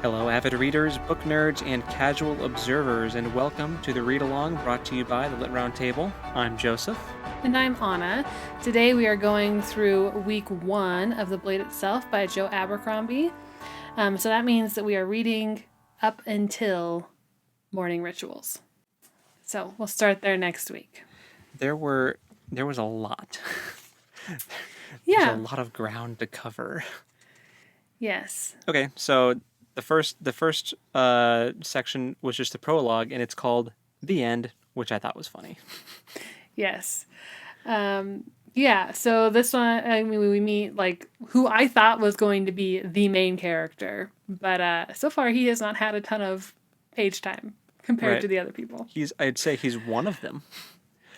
Hello, avid readers, book nerds, and casual observers, and welcome to the Read Along brought to you by the Lit Round Table. I'm Joseph. And I'm Anna. Today we are going through week 1 of The Blade Itself by Joe Abercrombie. So that means that we are reading up until morning rituals. So we'll start there next week. There was a lot. Yeah. There's a lot of ground to cover. Yes. Okay, so the first section was just the prologue, and it's called The End, which I thought was funny. Yes. Yeah, so this one, I mean, we meet, like, who I thought was going to be the main character, but so far he has not had a ton of page time compared Right. to the other people. I'd say he's one of them.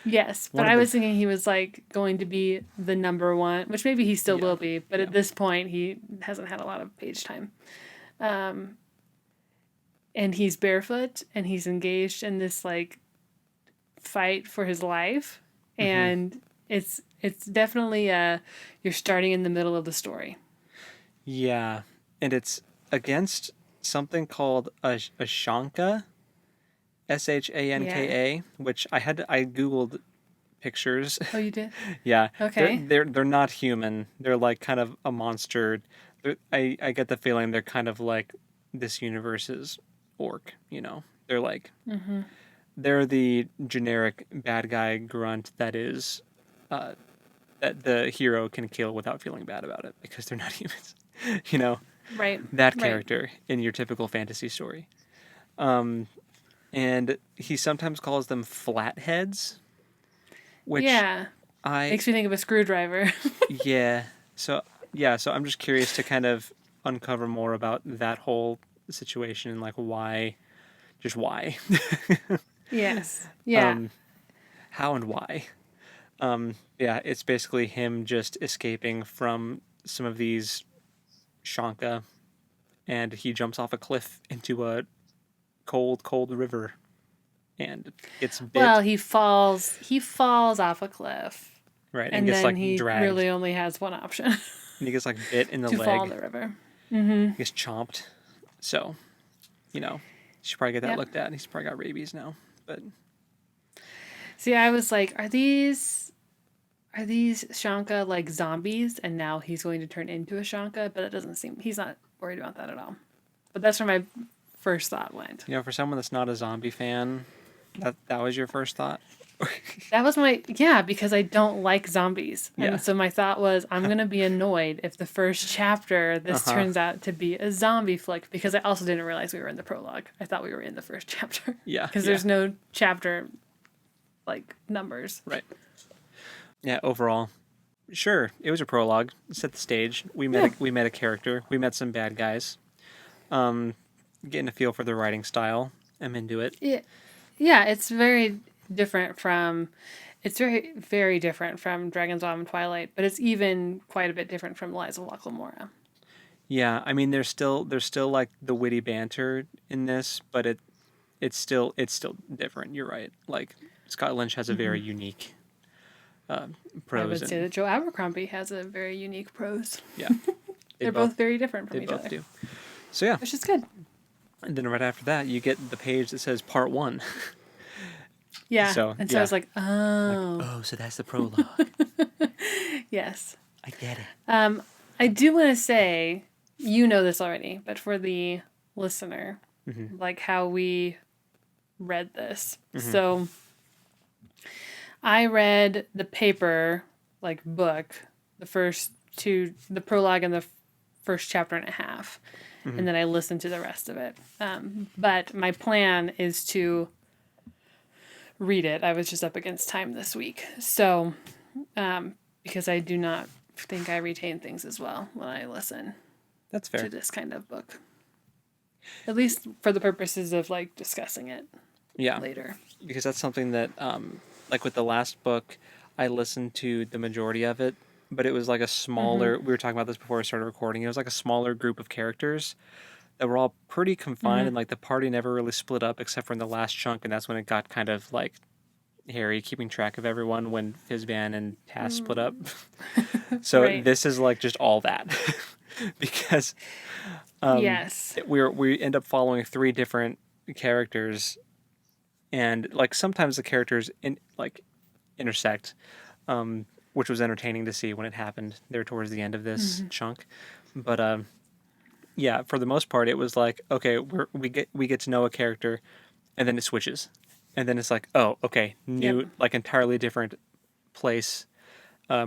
Yes, but I was thinking he was, like, going to be the number one, which maybe he still will be, but at this point he hasn't had a lot of page time. And he's barefoot, and he's engaged in this, like, fight for his life, and it's definitely you're starting in the middle of the story. Yeah, and it's against something called a Shanka, Shanka, which I googled pictures. Oh, you did? Yeah. Okay. They're not human. They're like kind of a monster. I get the feeling they're kind of like this universe's orc, you know. They're like they're the generic bad guy grunt that is that the hero can kill without feeling bad about it because they're not humans. You know. Right. That character in your typical fantasy story. And he sometimes calls them flatheads, which makes me think of a screwdriver. So I'm just curious to kind of uncover more about that whole situation and like why. Yes. Yeah. How and why. It's basically him just escaping from some of these Shanka, and he jumps off a cliff into a cold river and gets bit. Well, he falls off a cliff. Right, and gets then like he dragged. really only has one option. And he gets like bit in the to leg. fall in the river. He gets chomped. So, you should probably get that looked at. He's probably got rabies now. But see, I was like, are these Shanka like zombies? And now he's going to turn into a Shanka, but it doesn't seem he's not worried about that at all. But that's where my first thought went. for someone that's not a zombie fan, that was your first thought? That was because I don't like zombies. Yeah. And so my thought was, I'm going to be annoyed if the first chapter, this turns out to be a zombie flick, because I also didn't realize we were in the prologue. I thought we were in the first chapter. Yeah. Because there's no chapter, like, numbers. Right. Yeah, overall, sure, it was a prologue. Set the stage. We met a character. We met some bad guys. Getting a feel for the writing style. I'm into it. Yeah, it's very different from very different from Dragon's Law and Twilight, but it's even quite a bit different from Lies of Locke Lamora. Yeah, I mean there's still like the witty banter in this, but it's still different. You're right. Like Scott Lynch has a very unique prose. I would say that Joe Abercrombie has a very unique prose. Yeah. They're both very different from each other. They both do. So yeah. Which is good. And then right after that, you get the page that says Part 1. Yeah. So I was like, oh, so that's the prologue. Yes. I get it. I do want to say, you know this already, but for the listener, like how we read this. So I read the paper, like book, the prologue and the first chapter and a half. And then I listened to the rest of it. But my plan is to read it. I was just up against time this week. So, because I do not think I retain things as well when I listen. That's fair. To this kind of book. At least for the purposes of like discussing it later. Because that's something that, like with the last book, I listened to the majority of it, but it was like a smaller, we were talking about this before I started recording, it was like a smaller group of characters that were all pretty confined, and like the party never really split up except for in the last chunk, and that's when it got kind of like hairy, keeping track of everyone when Fizban and Tass split up. So this is like just all that. Because Yes. We end up following three different characters, and like sometimes the characters intersect, which was entertaining to see when it happened there towards the end of this chunk. But yeah, for the most part, it was like, okay, we get to know a character, and then it switches, and then it's like, oh, okay, Yep. new, like entirely different place,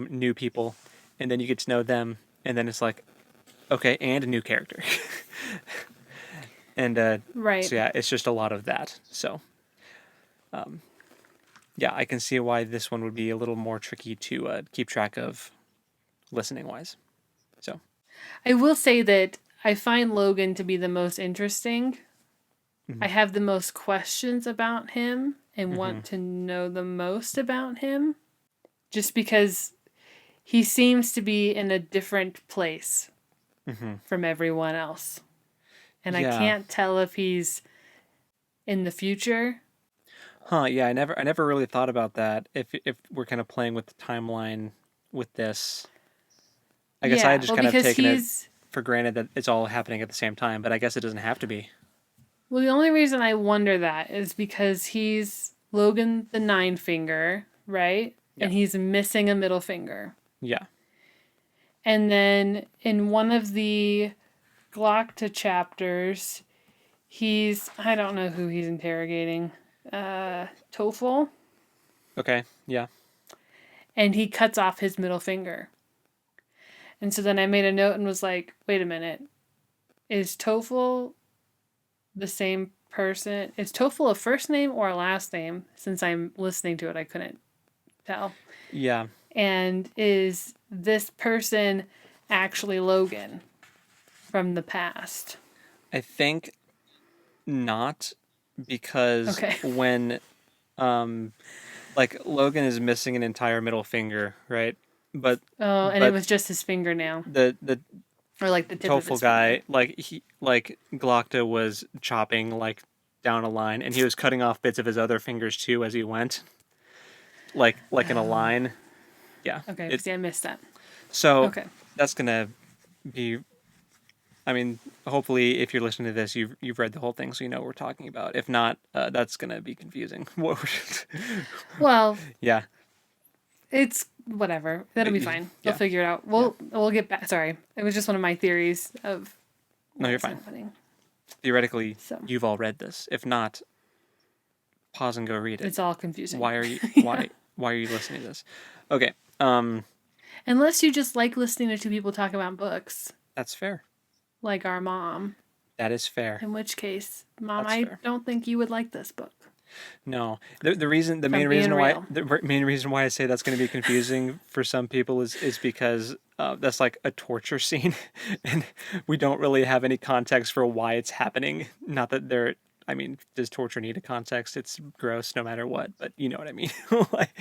new people, and then you get to know them, and then it's like, okay, and a new character, and Right. so yeah, it's just a lot of that. So yeah, I can see why this one would be a little more tricky to keep track of listening wise. So I will say that I find Logan to be the most interesting. I mm-hmm. have the most questions about him and Mm-hmm. want to know the most about him just because he seems to be in a different place Mm-hmm. from everyone else. And I Yeah. can't tell if he's in the future. Huh, yeah, I never really thought about that. If we're kind of playing with the timeline with this, I guess I had Yeah, just well, kind of because taken it he's. for granted that it's all happening at the same time, but I guess it doesn't have to be. Well, the only reason I wonder that is because he's Logan the Nine Finger, right? Yeah. And he's missing a middle finger. Yeah. And then in one of the Glockta chapters, I don't know who he's interrogating, Toefl, Okay. Yeah. and he cuts off his middle finger. And so then I made a note and was like, wait a minute, is Toefl the same person? Is Toefl a first name or a last name? Since I'm listening to it, I couldn't tell. Yeah. And is this person actually Logan from the past? I think not, because Okay. when like Logan is missing an entire middle finger, right? But Oh, and it but was just his fingernail, the or like the tip of TOEFL his guy, finger. like Glockta was chopping like down a line, and he was cutting off bits of his other fingers too as he went, like in a line. Yeah. Okay, It see, I missed that. so Okay. that's gonna be. I mean, hopefully, if you're listening to this, you've read the whole thing, so you know what we're talking about. If not, that's gonna be confusing. Well, Yeah. it's whatever. That'll be fine. They'll Yeah. figure it out. Yeah. We'll get back. Sorry, it was just one of my theories of No, what you're was fine. happening. Theoretically, So you've all read this. If not, pause and go read it. it's all confusing. Why are you Yeah. why are you listening to this? Okay. Unless you just like listening to two people talk about books, That's fair. like our mom. That is fair. In which case, Mom, That's I fair. don't think you would like this book. No, the If I'm main being reason why real. main reason why I say that's going to be confusing for some people is because that's like a torture scene, and we don't really have any context for why it's happening. Not that there, I mean, does torture need a context? It's gross no matter what, but you know what I mean. Like,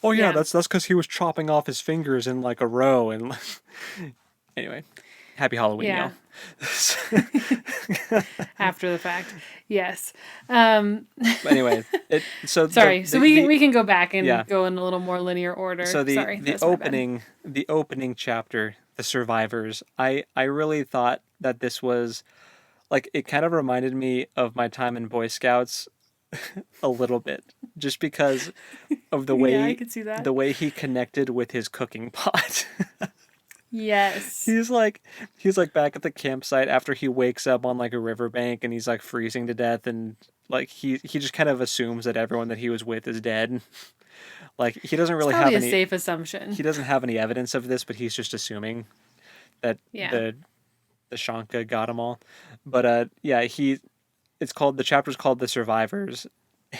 oh yeah, Yeah. that's because he was chopping off his fingers in like a row, and anyway, happy Halloween, Yeah. y'all. After the fact, yes. Anyway, Sorry. So we can go back and yeah. go in a little more linear order. So Sorry, that's my bad. the opening chapter, the survivors, I really thought that this was like, it kind of reminded me of my time in Boy Scouts a little bit, just because of Yeah, I could see that. the way he connected with his cooking pot. Yes. He's like back at the campsite after he wakes up on like a riverbank, and he's like freezing to death, and like he just kind of assumes that everyone that he was with is dead. Like he doesn't It's really probably have a any safe assumption. he doesn't have any evidence of this, but he's just assuming that Yeah. the Shanka got them all. But yeah, the chapter's called The Survivors,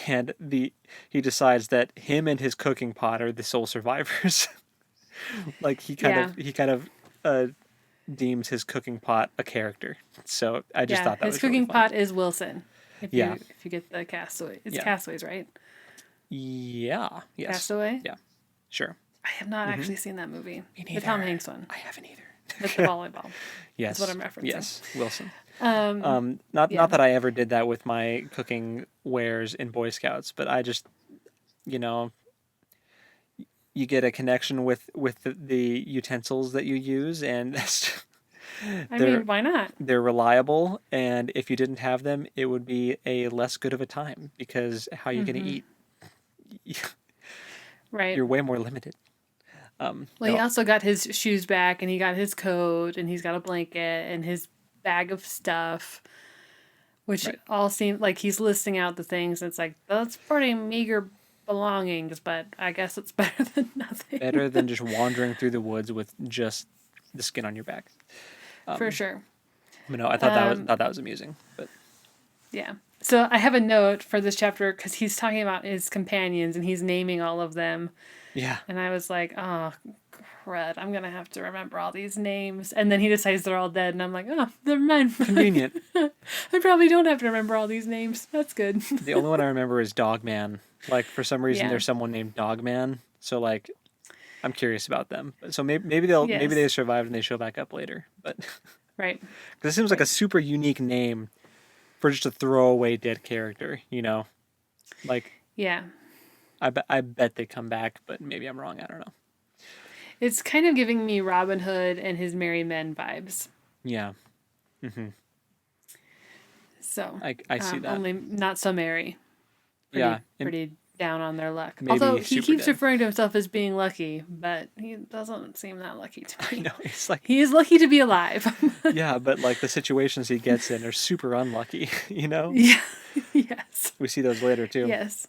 and he decides that him and his cooking pot are the sole survivors. Like Yeah. he kind of deems his cooking pot a character. So I just Yeah. thought that His was really cooking funny. pot is Wilson. Yeah. If you get the Castaway. It's Yeah. Castaways, right? Yeah. Yes. Castaway? Yeah. Sure. I have not actually seen that movie. Me The Tom neither. Hanks one. I haven't either. With the volleyball. Yes. That's what I'm referencing. Yes. Wilson. Yeah. Not that I ever did that with my cooking wares in Boy Scouts, but I just, you know, you get a connection with the utensils that you use, and I They're mean, why not? they're reliable, and if you didn't have them, it would be a less good of a time because how are you going to eat? Right. You're way more limited. Well, he No, also got his shoes back, and he got his coat, and he's got a blanket, and his bag of stuff, which right. all seem like he's listing out the things. And it's like, that's pretty meager belongings, but I guess it's better than nothing. Better than just wandering through the woods with just the skin on your back. For sure. But no, I thought that was amusing. But Yeah. So I have a note for this chapter because he's talking about his companions and he's naming all of them. yeah, And I was like, oh, crud, I'm going to have to remember all these names. And then he decides they're all dead. And I'm like, oh, never mind. convenient. I probably don't have to remember all these names. That's good. The only one I remember is Dogman. Like for some reason, Yeah. there's someone named Dogman. So like, I'm curious about them. So maybe maybe they Yes. survived and they show back up later. But Right. because it seems like a super unique name for just a throwaway dead character. You know, like Yeah. I bet they come back, but maybe I'm wrong. I don't know. It's kind of giving me Robin Hood and his merry men vibes. Yeah, So I see that. only not so merry. Pretty, Yeah, pretty down on their luck. Maybe Although he super keeps dead. referring to himself as being lucky, but he doesn't seem that lucky to me. No, it's like He is lucky to be alive. yeah, but like the situations he gets in are super unlucky. You know, Yeah. Yes. we see those later too. Yes.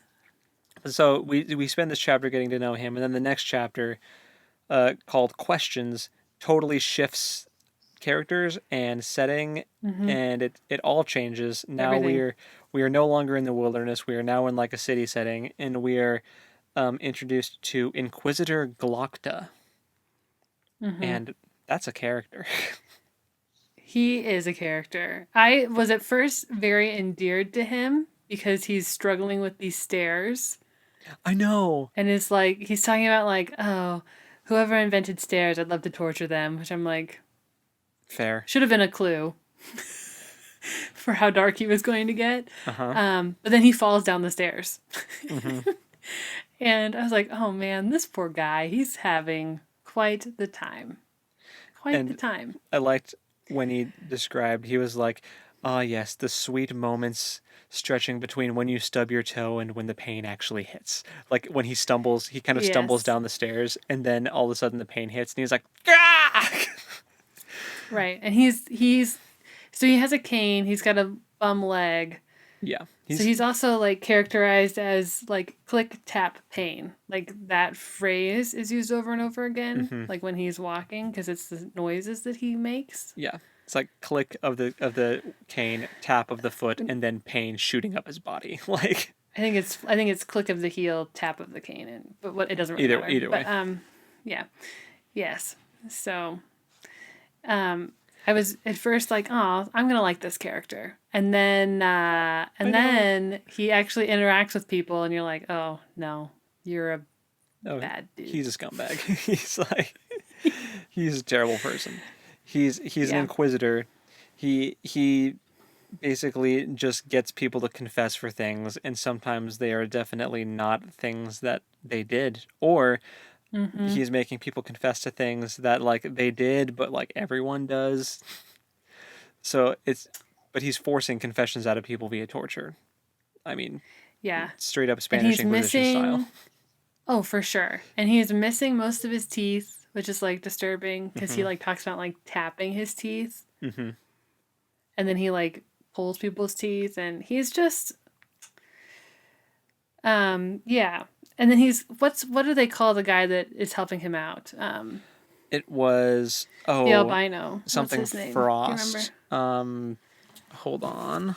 So we spend this chapter getting to know him, and then the next chapter, called Questions, totally shifts characters and setting, and it all changes. Now Everything. we are no longer in the wilderness. We are now in like a city setting, and we are introduced to Inquisitor Glocta, and that's a character. He is a character. I was at first very endeared to him because he's struggling with these stairs. I know. And it's like, he's talking about, like, oh, whoever invented stairs, I'd love to torture them. Which I'm like, Fair. should have been a clue for how dark he was going to get. Uh-huh. But then he falls down the stairs. And I was like, oh man, this poor guy, he's having quite the time. Quite the And time. I liked when he described, he was like, ah, yes, the sweet moments stretching between when you stub your toe and when the pain actually hits. Like when he stumbles, he kind of stumbles Yes. down the stairs, and then all of a sudden the pain hits, and he's like, ah! Right. And he's so he has a cane, he's got a bum leg. Yeah. So he's also like characterized as like click tap pain. Like that phrase is used over and over again, like when he's walking, because it's the noises that he makes. yeah. It's like click of the cane, tap of the foot, and then pain shooting up his body. Like I think it's click of the heel, tap of the cane, and but what it doesn't really matter. either way. But yeah, yes. So I was at first like, oh, I'm gonna like this character, and then he actually interacts with people, and you're like, oh no, you're a Oh, bad dude. he's a scumbag. He's like he's a terrible person. He's an Yeah. inquisitor. He basically just gets people to confess for things, and sometimes they are definitely not things that they did, or he's making people confess to things that like they did, but like everyone does. So but he's forcing confessions out of people via torture. I mean, Yeah. straight up And Spanish he's Inquisition missing. style. Oh, for sure. And he's missing most of his teeth, which is like disturbing because he like talks about like tapping his teeth. Mm-hmm. And then he like pulls people's teeth, and he's just yeah. And then what do they call the guy that is helping him out? It was The albino. something What's his name? Do you remember? Frost. Hold on.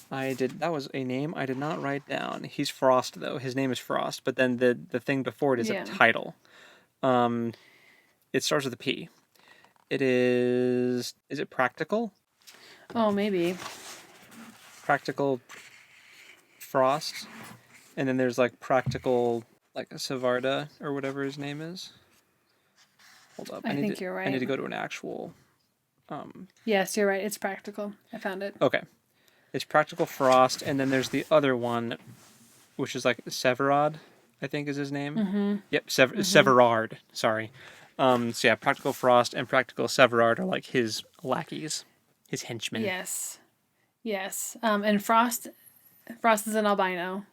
That was a name I did not write down. He's Frost though. His name is Frost, but then the thing before it is Yeah. a title. It starts with a P. Is it Practical? Oh, maybe. Practical Frost. And then there's like Practical like Savarda or whatever his name is. Hold up. I think you're I need right. to go to an actual Yes, you're right. It's practical. I found it. okay. It's Practical Frost, and then there's the other one, which is like Severard, I think is his name. Yep, Severard. Sorry. So yeah, Practical Frost and Practical Severard are like his lackeys, his henchmen. Yes. Yes. And Frost is an albino,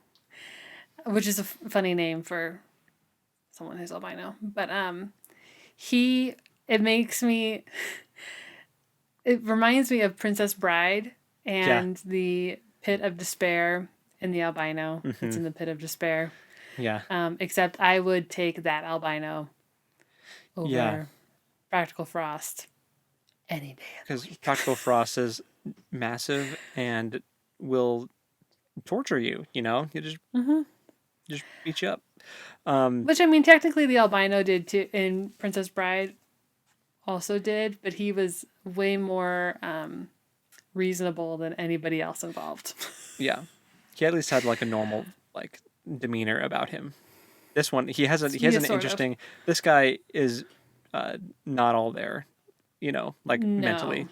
which is a funny name for someone who's albino. But he it makes me it reminds me of Princess Bride Yeah. and the Pit of Despair and the albino that's in the Pit of Despair. Yeah. Except I would take that albino Yeah. over Practical Frost any day of the Because week. Practical Frost is massive and will torture you. You know, you just beat you up. Which I mean, technically the albino did too in Princess Bride. Also did, but he was way more reasonable than anybody else involved. Yeah, he at least had like a normal like demeanor about him. This one, he has Yeah, an sort of. interesting. This guy is not all there, you know, like mentally. No.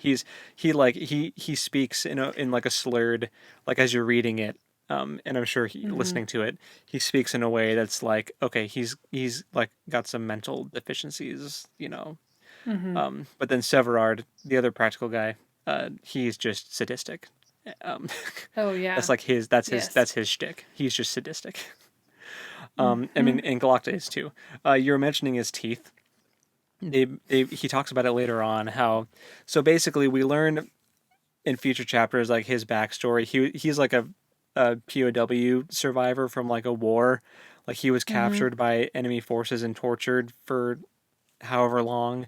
He speaks in like a slurred, like as you're reading it, and I'm sure listening to it, he speaks in a way that's like, okay, he's like got some mental deficiencies, you know. But then Severard, the other practical guy, he's just sadistic. Um, Oh that's yeah. like Yes. that's his shtick. He's just sadistic. I mean, and Galacta is too. You were mentioning his teeth. He talks about it later on how. So basically, we learn in future chapters like his backstory. He's like a POW survivor from like a war. Like he was captured by enemy forces and tortured for however long,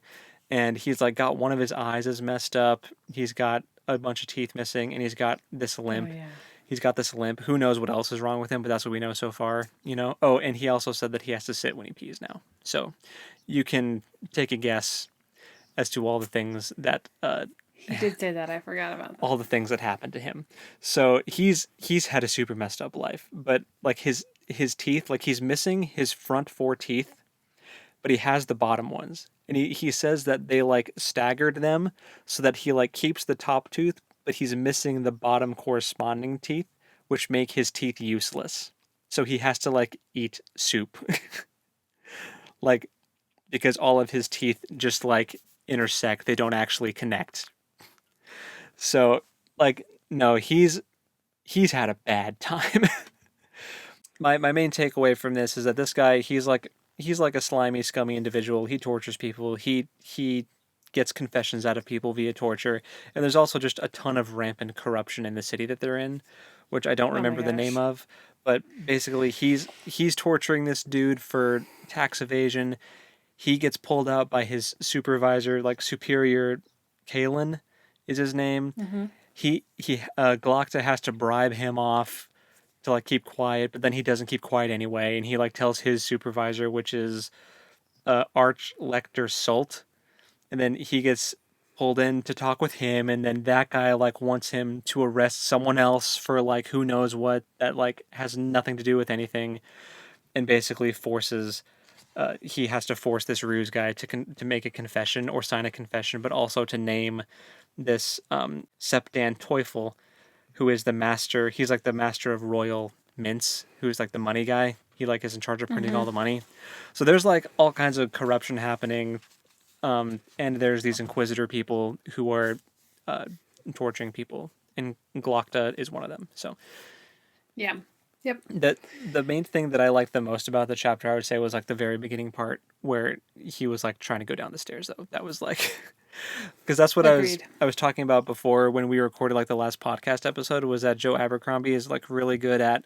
and he's like got one of his eyes is messed up. He's got a bunch of teeth missing, and he's got this Oh limp. yeah. He's got this limp. Who knows what else is wrong with him, but that's what we know so far, you know? Oh, and he also said that he has to sit when he pees now. So you can take a guess as to He did say that. I forgot about that. all the things that happened to him. So he's had a super messed up life, but like his teeth, like he's missing his front four teeth, but he has the bottom ones. And he says that they like staggered them so that he like keeps the top tooth, but he's missing the bottom corresponding teeth, which make his teeth useless. So he has to like eat soup. Like because all of his teeth just like intersect, they don't actually connect. So like no, he's had a bad time. My main takeaway from this is that this guy he's like a slimy, scummy individual. He tortures people. He gets confessions out of people via torture, and there's also just a ton of rampant corruption in the city that they're in, which I don't Oh my remember the name gosh. of. But basically, he's torturing this dude for tax evasion. He gets pulled out by his supervisor, like superior, Kalen is his name. He Galacta has to bribe him off to like keep quiet, but then he doesn't keep quiet anyway, and he like tells his supervisor, which is Arch Lecter Sult, and then he gets pulled in to talk with him, and then that guy like wants him to arrest someone else for like who knows what that like has nothing to do with anything, and basically forces. He has to force this ruse guy to make a confession or sign a confession, but also to name this Septan Teufel, who is the master. He's like the master of royal mints, who's like the money guy. He like is in charge of printing all the money. So there's like all kinds of corruption happening, and there's these inquisitor people who are uh, torturing people, and Glokta is one of them. So Yeah. Yep. the main thing that I liked the most about the chapter, I would say, was like the very beginning part where he was like trying to go down the stairs. Though that was like, because that's what Agreed. I was talking about before when we recorded like the last podcast episode, was that Joe Abercrombie is like really good at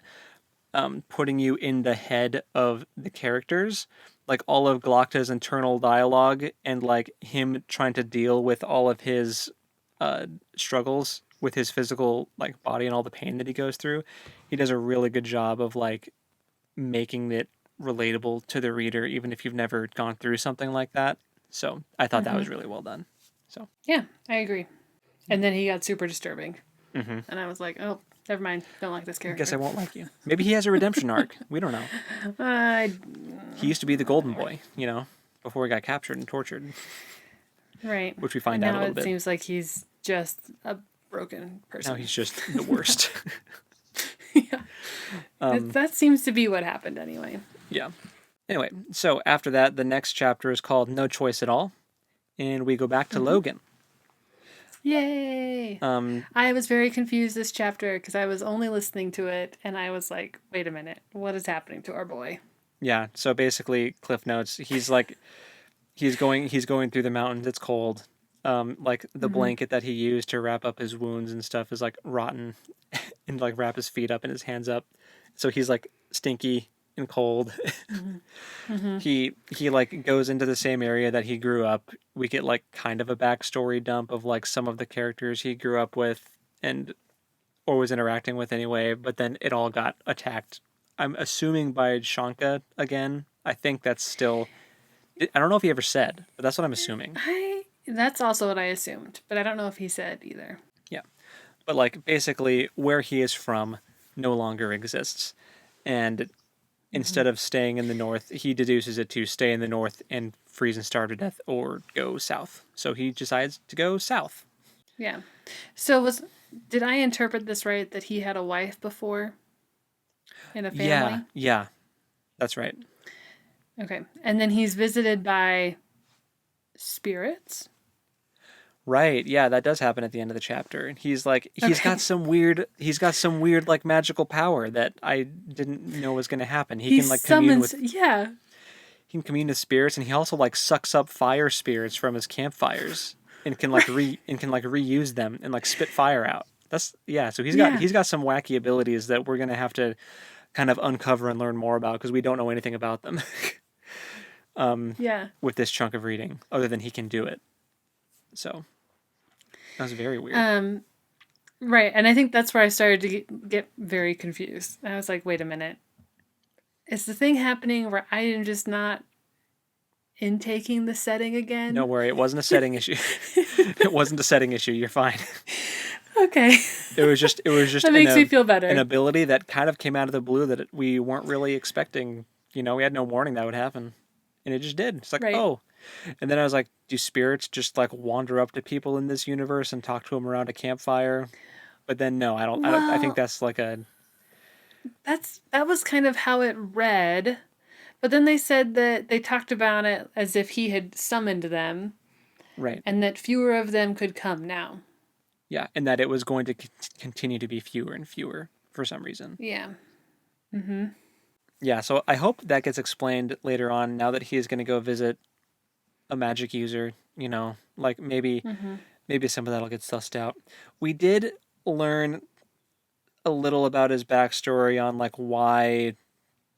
putting you in the head of the characters, like all of Glokta's internal dialogue and like him trying to deal with all of his struggles with his physical like body and all the pain that he goes through. He does a really good job of like making it relatable to the reader, even if you've never gone through something like that. So I thought that was really well done. So Yeah, I agree. And then he got super disturbing, and I was like, oh, never mind. Don't like this I guess I character. won't like you. Maybe he has a redemption arc. We don't know. I He used to be the golden boy, you know, before he got captured and tortured, right. which we And find out a now little it bit. seems like he's just a broken Now person. he's just the worst. That seems to be what happened anyway. Yeah. Anyway, so after that, the next chapter is called No Choice at All, and we go back to Logan. Yay! I was very confused this chapter because I was only listening to it and I was like, wait a minute, what is happening to our boy? Yeah, so basically, Cliff Notes, he's like, he's going through the mountains, it's cold. Like the blanket that he used to wrap up his wounds and stuff is like rotten and like wrap his feet up and his hands up. So he's like stinky and cold. He like goes into the same area that he grew up. We get like kind of a backstory dump of like some of the characters he grew up with and or was interacting with anyway, but then it all got attacked. I'm assuming by Shanka again. I think that's still I don't know if he ever said, but that's what I'm assuming. That's also what I assumed, but I don't know if he said either. Yeah. But like basically where he is from no longer exists. And instead of staying in the north, he deduces it to stay in the north and freeze and starve to death or go south. So he decides to go south. Yeah. So did I interpret this right that he had a wife before in a family? Yeah. That's right. Okay. And then he's visited by spirits? Right. Yeah, that does happen at the end of the chapter. And he's like he's got some weird like magical power that I didn't know was going to happen. He can like commune with he can commune with spirits, and he also like sucks up fire spirits from his campfires and can like reuse them and like spit fire out. So he's got some wacky abilities that we're going to have to kind of uncover and learn more about because we don't know anything about them. With this chunk of reading other than he can do it. So that was very weird. Right. And I think that's where I started to get very confused. I was like, wait a minute. Is the thing happening where I am just not intaking the setting again? No worry. It wasn't a setting issue. It wasn't a setting issue. You're fine. Okay. It was just that makes me feel better. An ability that kind of came out of the blue that we weren't really expecting. You know, we had no warning that would happen. And it just did. It's like, oh. And then I was like, do spirits just like wander up to people in this universe and talk to them around a campfire? But then no, I don't. I think that's like a. That was kind of how it read, but then they said that they talked about it as if he had summoned them, right? And that fewer of them could come now. Yeah, and that it was going to continue to be fewer and fewer for some reason. Yeah. Yeah, so I hope that gets explained later on. Now that he is going to go visit a magic user, you know, like maybe some of that'll get sussed out. We did learn a little about his backstory on like why,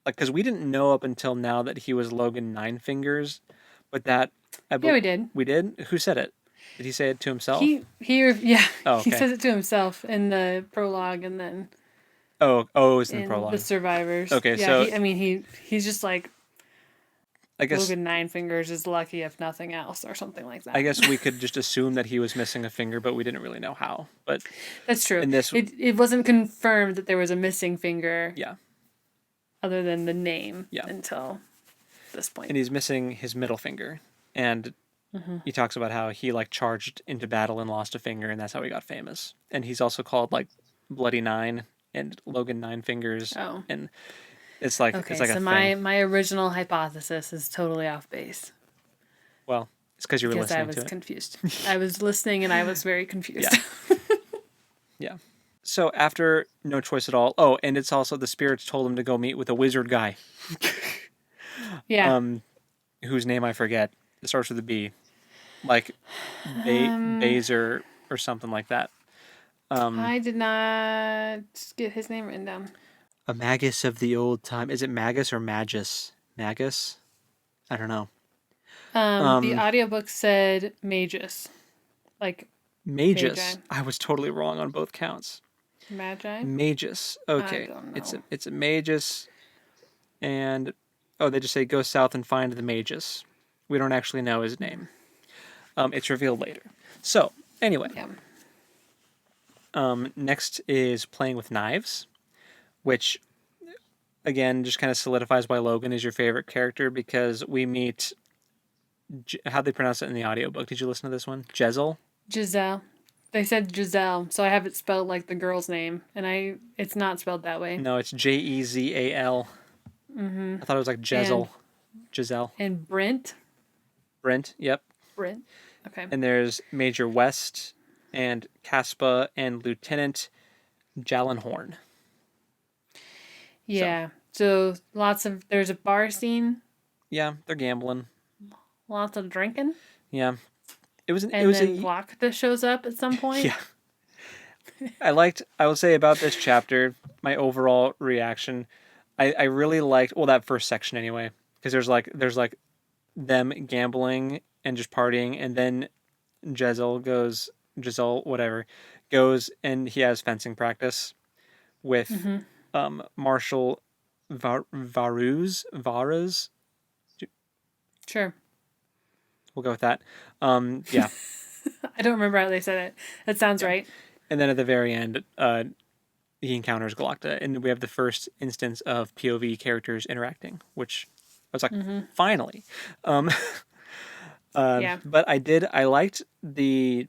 like, because we didn't know up until now that he was Logan Nine Fingers, but that we did. We did. Who said it? Did he say it to himself? He says it to himself in the prologue, and then it was in the prologue. The survivors. Okay, yeah, so he's just like, I guess Logan Nine Fingers is lucky if nothing else, or something like that. I guess we could just assume that he was missing a finger, but we didn't really know how. But that's true. It wasn't confirmed that there was a missing finger. Yeah. Other than the name. Yeah. Until this point. And he's missing his middle finger, and he talks about how he like charged into battle and lost a finger, and that's how he got famous. And he's also called like Bloody Nine and Logan Nine Fingers. Oh. And it's like okay, it's like so a thing. my original hypothesis is totally off base. Well, it's because you were listening to it. Because I was confused. I was listening and I was very confused. Yeah. Yeah. So after No Choice at All, and it's also the spirits told him to go meet with a wizard guy. Yeah. Whose name I forget. It starts with a B. Like Baser or something like that. I did not get his name written down. A magus of the old time. Is it magus or magus? Magus? I don't know. The audiobook said magus. Like Magus. Magi. I was totally wrong on both counts. Magi? Magus. Okay. I don't know. It's a magus, and they just say go south and find the magus. We don't actually know his name. It's revealed later. So anyway. Yeah. Next is Playing with Knives, which again just kind of solidifies why Logan is your favorite character, because we meet how'd they pronounce it in the audiobook? Did you listen to this one? Giselle. They said Giselle, so I have it spelled like the girl's name, and it's not spelled that way. No, it's Jezal. I thought it was like Jezel. Giselle. And Brent. Brent, yep. Brent. Okay. And there's Major West and Caspa and Lieutenant Jallenhorn. Yeah. So there's a bar scene. Yeah, they're gambling. Lots of drinking. Yeah. It was Then Glockta shows up at some point. Yeah. I would say about this chapter, my overall reaction, I really liked, well, that first section anyway, because there's like them gambling and just partying, and then Giselle, whatever, goes and he has fencing practice with Marshal Varas. Sure. We'll go with that. Yeah. I don't remember how they said it. That sounds right. And then at the very end, he encounters Galacta, and we have the first instance of POV characters interacting, which I was like, finally. Yeah. But I liked the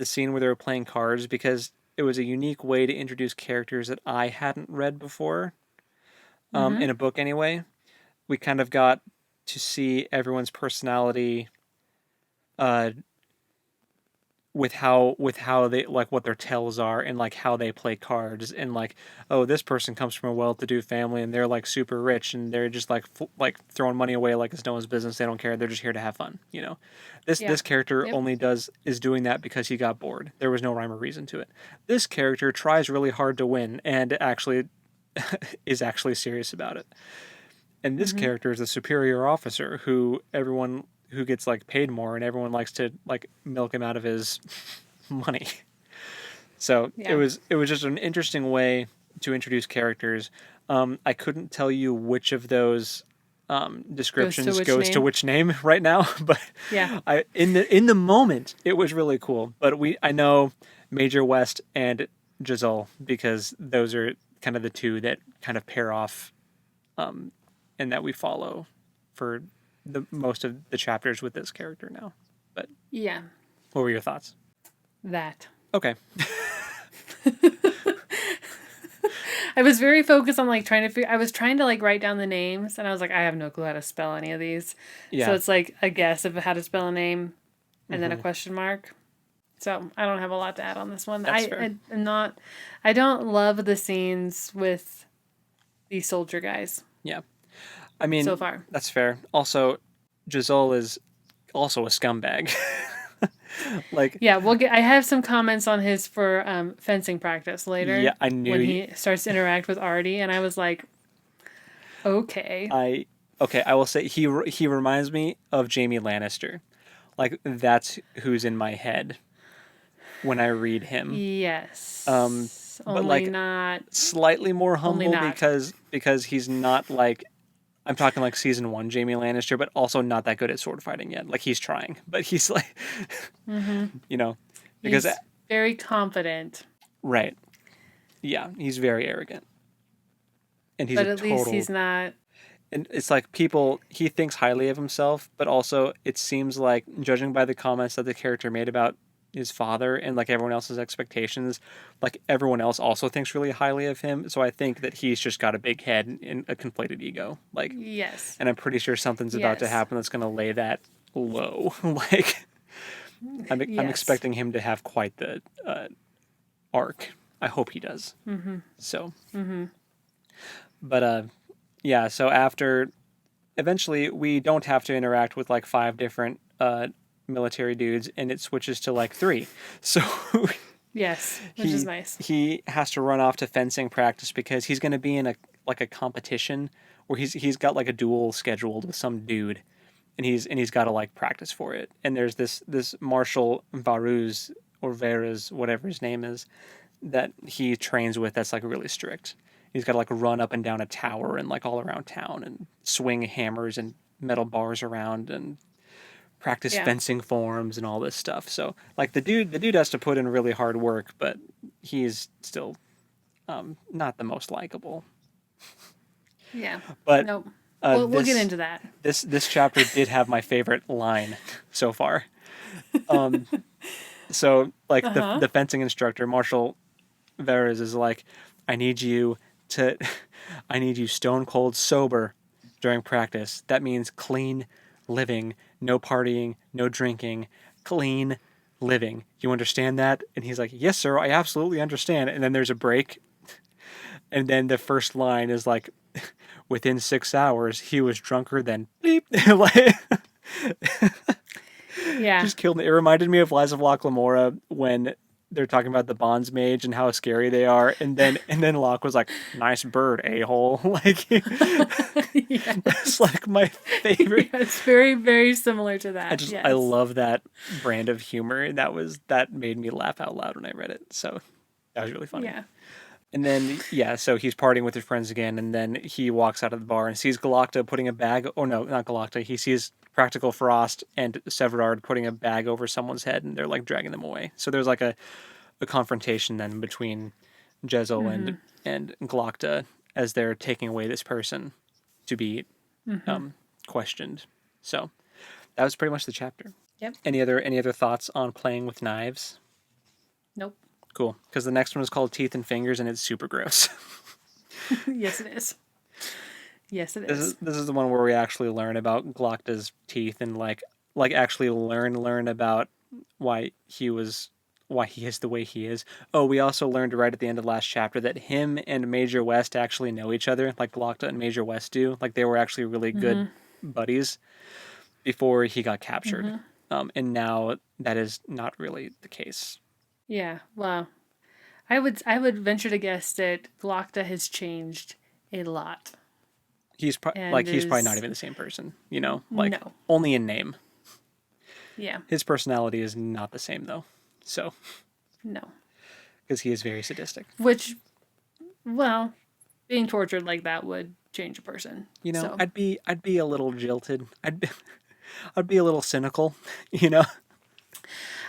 scene where they were playing cards because it was a unique way to introduce characters that I hadn't read before, in a book anyway. We kind of got to see everyone's personality, with how they like what their tells are and like how they play cards, and like, oh, this person comes from a well-to-do family and they're like super rich and they're just like throwing money away like it's no one's business. They don't care. They're just here to have fun. This character only is doing that because he got bored. There was no rhyme or reason to it. This character tries really hard to win and actually is actually serious about it. And this character is a superior officer who gets like paid more, and everyone likes to like milk him out of his money. So it was just an interesting way to introduce characters. I couldn't tell you which of those descriptions goes to which name right now, but yeah, in the moment it was really cool. But I know Major West and Giselle because those are kind of the two that kind of pair off, and that we follow for the most of the chapters with this character now. But yeah, what were your thoughts? That Okay. I was very focused on like I was trying to like write down the names, and I was like, I have no clue how to spell any of these. Yeah. So it's like a guess of how to spell a name, and then a question mark. So I don't have a lot to add on this one. That's fair. I don't love the scenes with these soldier guys. Yeah. I mean, so far. That's fair. Also, Giselle is also a scumbag. Like, yeah, I have some comments on his for fencing practice later. Yeah, I knew when he starts to interact with Artie, and I was like, okay. I will say he reminds me of Jaime Lannister. Like, that's who's in my head when I read him. Yes. But like not slightly more humble because he's not like, I'm talking like season 1 Jaime Lannister, but also not that good at sword fighting yet. Like, he's trying, but he's like, because he's very confident. Right. Yeah, he's very arrogant, and but at least he's not. And it's like he thinks highly of himself, but also it seems like, judging by the comments that the character made about his father and like everyone else's expectations, like everyone else also thinks really highly of him. So I think that he's just got a big head and a conflated ego. Like, yes. And I'm pretty sure something's about to happen that's going to lay that low. Like, I'm expecting him to have quite the arc. I hope he does. So, but yeah. So after, eventually, we don't have to interact with like 5 different military dudes, and it switches to like 3. So yes, which is nice. He has to run off to fencing practice because he's going to be in a competition where he's got like a duel scheduled with some dude, and he's got to like practice for it. And there's this Marshal Varuz or Veras, whatever his name is, that he trains with, that's like really strict. He's got to like run up and down a tower and like all around town and swing hammers and metal bars around and practice fencing forms and all this stuff. So like the dude has to put in really hard work, but he's still not the most likable. Yeah. But nope. We'll get into that. This chapter did have my favorite line so far. So like the fencing instructor, Marshal Veras, is like, I need you stone cold sober during practice. That means clean living, no partying, no drinking, clean living. You understand that?" And he's like, "Yes, sir, I absolutely understand." And then there's a break. And then the first line is like, "Within 6 hours, he was drunker than bleep." Yeah. Just killed me. It reminded me of Lies of Locke Lamora when they're talking about the Bonds mage and how scary they are, and then Locke was like, "Nice bird, a-hole." Like, it's like my favorite. Yeah, it's very, very similar to that. I love that brand of humor, and that made me laugh out loud when I read it. So that was really funny. Yeah. And then, so he's partying with his friends again, and then he walks out of the bar and sees Galacta putting a bag, or no, not Galacta, he sees Practical Frost and Severard putting a bag over someone's head, and they're, like, dragging them away. So there's, like, a confrontation then between Jezel and Galacta as they're taking away this person to be questioned. So that was pretty much the chapter. Yep. Any other thoughts on playing with knives? Nope. Cool, because the next one is called Teeth and Fingers, and it's super gross. Yes, it is. Yes, it is. This is the one where we actually learn about Glocta's teeth and like actually learn about why he is the way he is. Oh, we also learned right at the end of the last chapter that him and Major West actually know each other, like Glocta and Major West do. Like they were actually really good buddies before he got captured. And now that is not really the case. Yeah, well, I would venture to guess that Glocta has changed a lot. He's probably not even the same person, like No. only in name. Yeah. His personality is not the same though. So No. because he is very sadistic. Which, well, being tortured like that would change a person. So. I'd be a little jilted. I'd be a little cynical,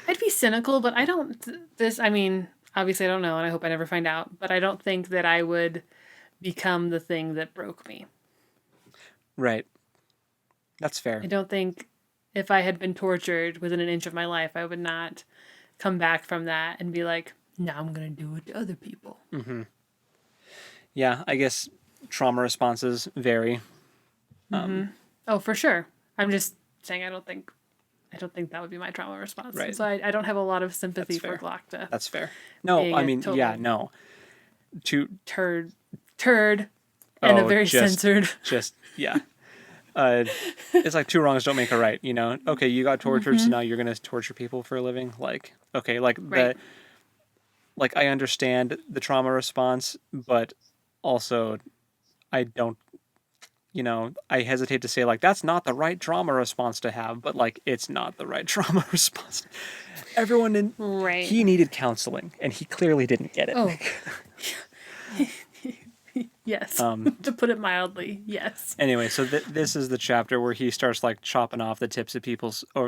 I'd be cynical, but I don't. I mean, obviously, I don't know, and I hope I never find out. But I don't think that I would become the thing that broke me. Right. That's fair. I don't think if I had been tortured within an inch of my life, I would not come back from that and be like, "Now I'm gonna do it to other people." Mm-hmm. Yeah, I guess trauma responses vary. Oh, for sure. I'm just saying I don't think that would be my trauma response. Right. So I don't have a lot of sympathy for Glocta. That's fair. No, I mean, no. Turd, and a very censored. Yeah. It's like two wrongs don't make a right, Okay, you got tortured, so now you're gonna torture people for a living. Like, okay, like right. I understand the trauma response, but also I don't. I hesitate to say, like, that's not the right trauma response to have, but, like, it's not the right trauma response. Everyone right. He needed counseling, and he clearly didn't get it. Oh. Yes. To put it mildly, yes. Anyway, so this is the chapter where he starts, like, chopping off the tips of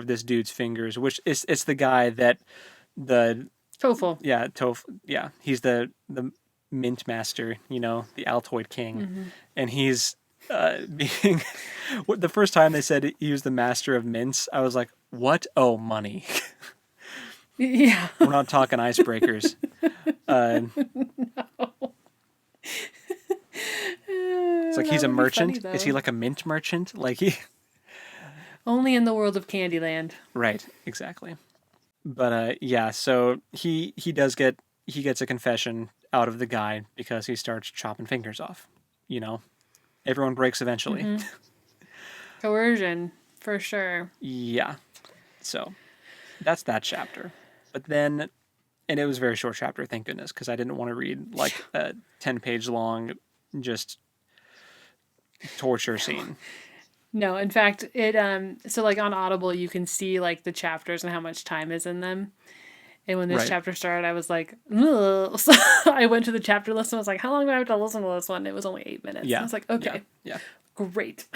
this dude's fingers, which it's the guy that Tofu. Yeah, yeah. He's the mint master, the Altoid king. And he's being the first time they said he was the master of mints, I was like, what? Oh, money. Yeah. We're not talking icebreakers. No. It's like he's a merchant. Funny, is he like a mint merchant? Like he only in the world of Candyland. Right, exactly. But yeah, so he gets a confession out of the guy because he starts chopping fingers off. Everyone breaks eventually. Coercion, for sure. Yeah. So that's that chapter. But then, and it was a very short chapter, thank goodness, because I didn't want to read like a 10-page long just torture scene. No, in fact, it so like on Audible you can see like the chapters and how much time is in them. And when this chapter started, I was like, ugh. So I went to the chapter list and was like, how long do I have to listen to this one? It was only 8 minutes. Yeah. I was like, okay, yeah. Great.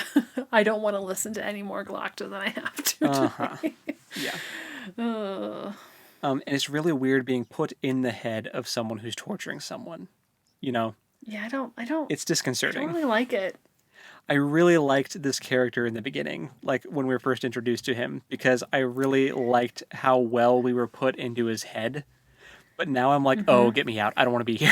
I don't want to listen to any more Glocta than I have to. Yeah. And it's really weird being put in the head of someone who's torturing someone. Yeah, I don't. It's disconcerting. I don't really like it. I really liked this character in the beginning, like when we were first introduced to him, because I really liked how well we were put into his head. But now I'm like, oh, get me out. I don't want to be here.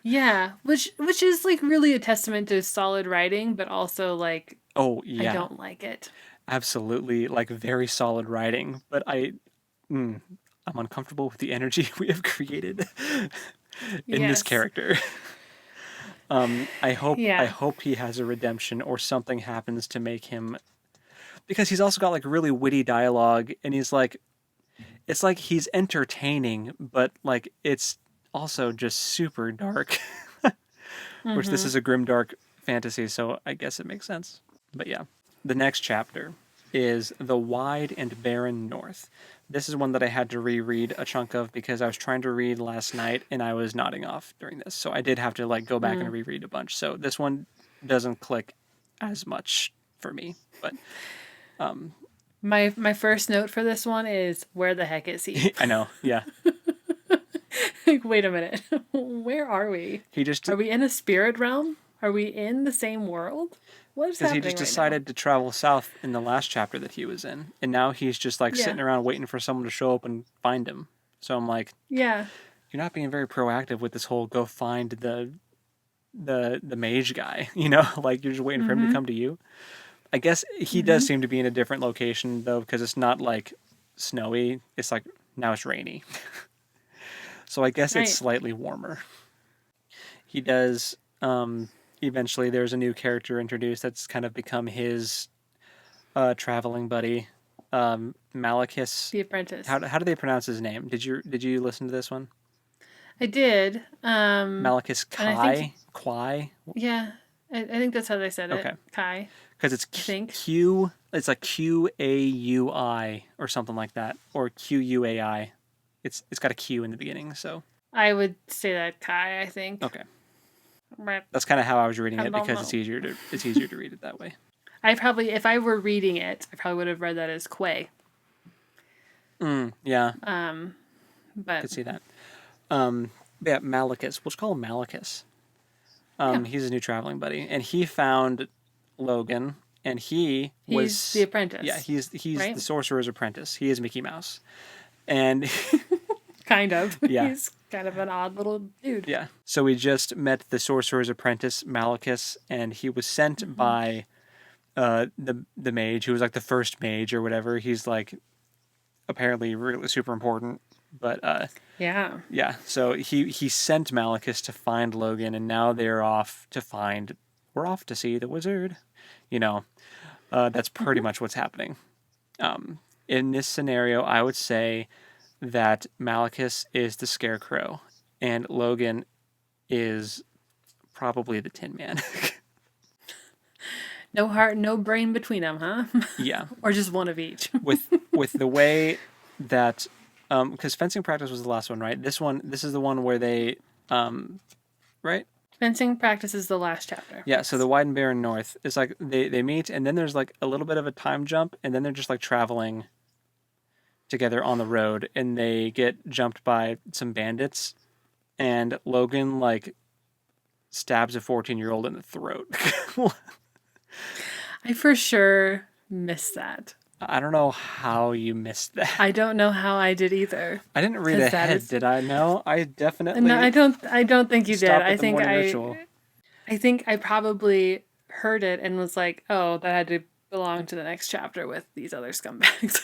Yeah, which is like really a testament to solid writing, but also like Oh I yeah, don't like it. absolutely, like very solid writing. But I'm uncomfortable with the energy we have created in this Yes. character. I Yeah. hope he has a redemption or something happens to make him, because he's also got like really witty dialogue, and he's like, it's like he's entertaining, but like it's also just super dark. Which this Mm-hmm. is a grim dark fantasy, so I guess it makes sense. But yeah, the next chapter is The Wide and Barren North. This is one that I had to reread a chunk of because I was trying to read last night and I was nodding off during this. So I did have to like go back and reread a bunch. So this one doesn't click as much for me. But My first note for this one is where the heck is he? I know, yeah. Like, wait a minute. Where are we? He just Are we in a spirit realm? Are we in the same world? What is because he happening just right now? decided to travel south in the last chapter that he was in, and now he's just like Yeah. sitting around waiting for someone to show up and find him. So I'm like, Yeah. you're not being very proactive with this whole go find the mage guy, you know? Like you're just waiting for him to Mm-hmm. come to you. I guess he does Mm-hmm. seem to be in a different location though, because it's not like snowy. It's like now it's rainy. So I guess it's Right. slightly warmer. He does eventually there's a new character introduced that's kind of become his traveling buddy. Malachus. The Apprentice. How do they pronounce his name? Did you listen to this one? I did. Malachus And I think, Quai. yeah, I think that's how they said it. Okay, Kai, because it's I think. Q. It's like QAUI or something like that, or QUAI. It's got a Q in the beginning, so I would say that Kai, I think. okay. But That's kind of how I was reading I it don't because know. it's easier to read it that way. I probably, if I were reading it, I probably would have read that as Quay. Yeah, But could see that. Yeah, Malachus. We'll just call him Malachus. yeah, He's his new traveling buddy, and he found Logan, and he he's the was apprentice, he's right? the sorcerer's apprentice. He is Mickey Mouse, and Kind of. yeah, He's kind of an odd little dude. yeah. So we just met the sorcerer's apprentice Malachus, and he was sent by the mage who was like the first mage or whatever. He's like apparently really super important, but Yeah. yeah. So he sent Malachus to find Logan, and now they're off to find. We're off to see the wizard. You know, that's pretty much what's happening. In this scenario, I would say that Malachus is the Scarecrow, and Logan is probably the Tin Man. No heart, no brain between them, huh? Yeah, Or just one of each. with the way that because fencing practice was the last one, right? This is the one where they right. Fencing practice is the last chapter. Yeah, so the Wide and Barren North is like they meet, and then there's like a little bit of a time jump, and then they're just like traveling together on the road, and they get jumped by some bandits, and Logan like stabs a 14-year-old in the throat. I for sure missed that. I don't know how you missed that. I don't know how I did either. I didn't read 'Cause that ahead, is- did I? No, I definitely No, I don't. I don't think you did. stopped I at the think morning I. ritual. I think I probably heard it and was like, "Oh, that had to belong to the next chapter with these other scumbags."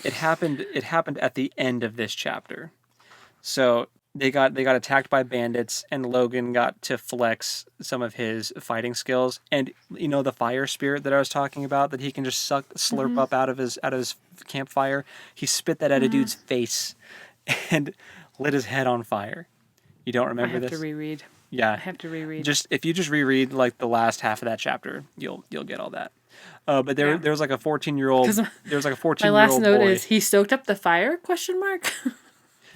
It happened. It happened at the end of this chapter. So they got attacked by bandits, and Logan got to flex some of his fighting skills. And you know the fire spirit that I was talking about that he can just slurp up out of his campfire. He spit that at a dude's face, and lit his head on fire. You don't I remember have this? to reread. Yeah. I have to reread. Just if you just reread like the last half of that chapter, you'll get all that. But Yeah. there was like a 14-year-old. 'Cause There was like a My 14-year-old last note boy. is he stoked up the fire? Question mark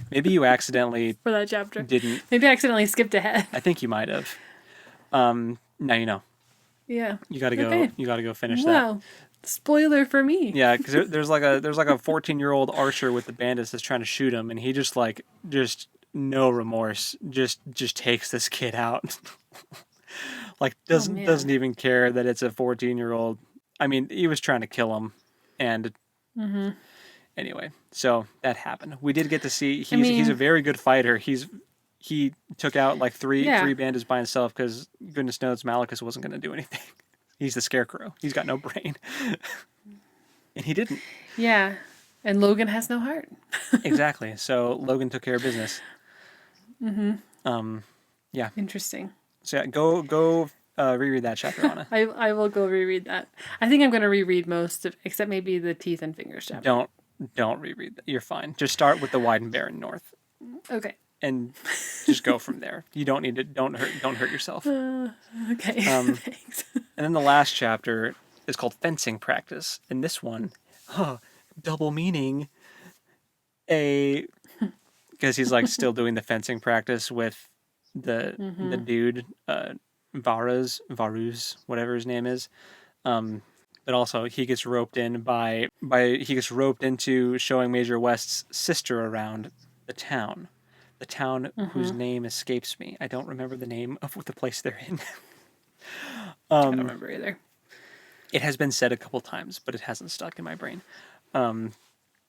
Maybe you accidentally for that chapter. didn't. Maybe I accidentally skipped ahead. I think you might have. Now you know. Yeah. You got to go. Okay. You got to go finish that. Wow. Spoiler for me. Yeah, because there's like a 14-year-old archer with the bandits that's trying to shoot him, and he just no remorse, just takes this kid out. Like man. doesn't even care that it's a 14-year-old. I mean, he was trying to kill him, and anyway, so that happened. We did get to see he's a very good fighter. he took out like three Yeah. bandits by himself because goodness knows Malicus wasn't going to do anything. He's the Scarecrow. He's got no brain. And he didn't. Yeah. And Logan has no heart. Exactly. So Logan took care of business. Yeah. Interesting. So yeah, go reread that chapter, Anna. I will go reread that. I think I'm going to reread most of, except maybe the Teeth and Fingers chapter. Don't reread that. You're fine. Just start with the Wide and Barren North. Okay. And just go from there. You don't need to. Don't hurt yourself. Okay. Thanks. And then the last chapter is called Fencing Practice. And this one, double meaning, because he's like still doing the fencing practice with the dude, Varus, whatever his name is. But also he gets roped in into showing Major West's sister around the town. The town whose name escapes me. I don't remember the name of the place they're in. I don't remember either. It has been said a couple times, but it hasn't stuck in my brain.